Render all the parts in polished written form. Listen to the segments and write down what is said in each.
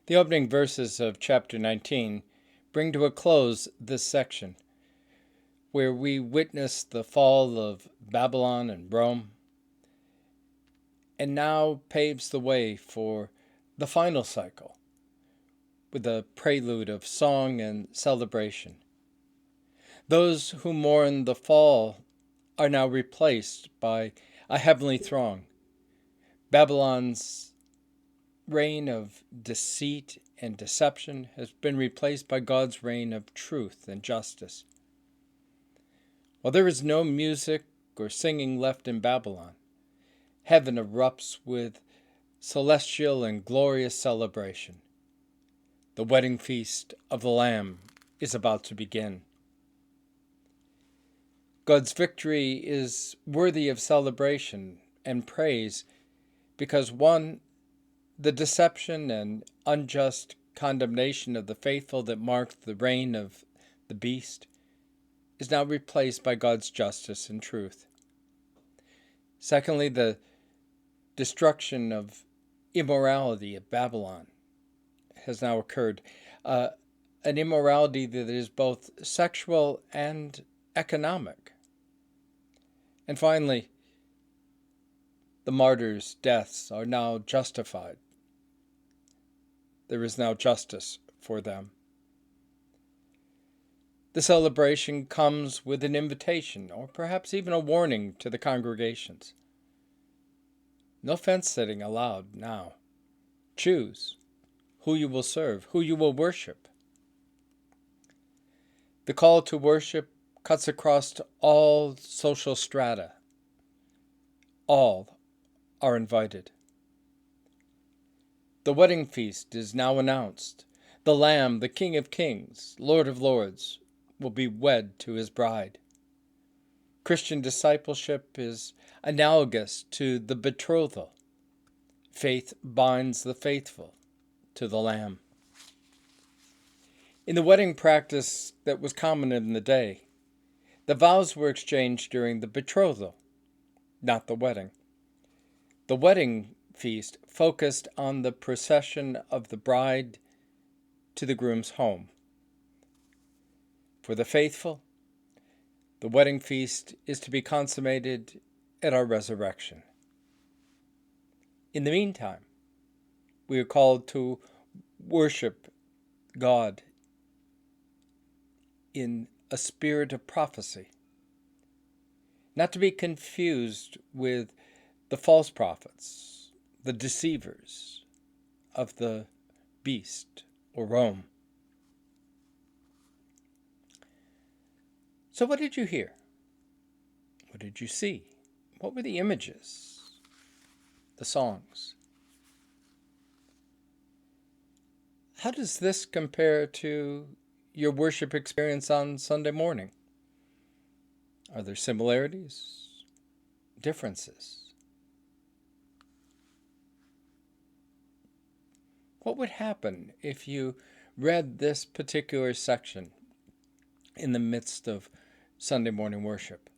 The opening verses of chapter 19 bring to a close this section, where we witness the fall of Babylon and Rome, and now paves the way for the final cycle, with a prelude of song and celebration. Those who mourn the fall are now replaced by a heavenly throng. Babylon's reign of deceit and deception has been replaced by God's reign of truth and justice. While there is no music or singing left in Babylon, heaven erupts with celestial and glorious celebration. The wedding feast of the Lamb is about to begin. God's victory is worthy of celebration and praise because, one, the deception and unjust condemnation of the faithful that marked the reign of the beast is now replaced by God's justice and truth. Secondly, the destruction of immorality at Babylon has now occurred, an immorality that is both sexual and economic. And finally, the martyrs' deaths are now justified. There is now justice for them. The celebration comes with an invitation, or perhaps even a warning to the congregations. No fence-sitting allowed now. Choose who you will serve, who you will worship. The call to worship cuts across to all social strata. All are invited. The wedding feast is now announced. The Lamb, the King of Kings, Lord of Lords, will be wed to his bride. Christian discipleship is analogous to the betrothal. Faith binds the faithful to the Lamb. In the wedding practice that was common in the day, the vows were exchanged during the betrothal, not the wedding. The wedding feast focused on the procession of the bride to the groom's home. For the faithful, the wedding feast is to be consummated at our resurrection. In the meantime, we are called to worship God in a spirit of prophecy, not to be confused with the false prophets, the deceivers of the beast or Rome. So what did you hear? What did you see? What were the images, the songs? How does this compare to your worship experience on Sunday morning? Are there similarities, differences? What would happen if you read this particular section in the midst of Sunday morning worship?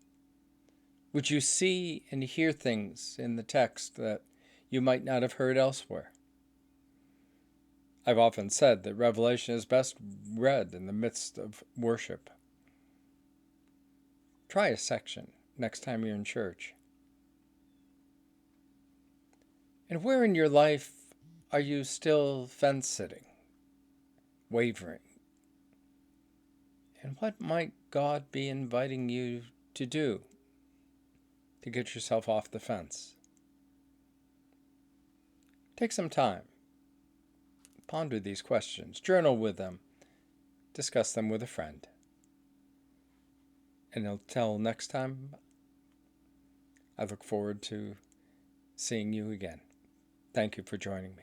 Would you see and hear things in the text that you might not have heard elsewhere? I've often said that Revelation is best read in the midst of worship. Try a section next time you're in church. And where in your life are you still fence-sitting, wavering? And what might God be inviting you to do to get yourself off the fence? Take some time. Ponder these questions. Journal with them. Discuss them with a friend. And until next time, I look forward to seeing you again. Thank you for joining me.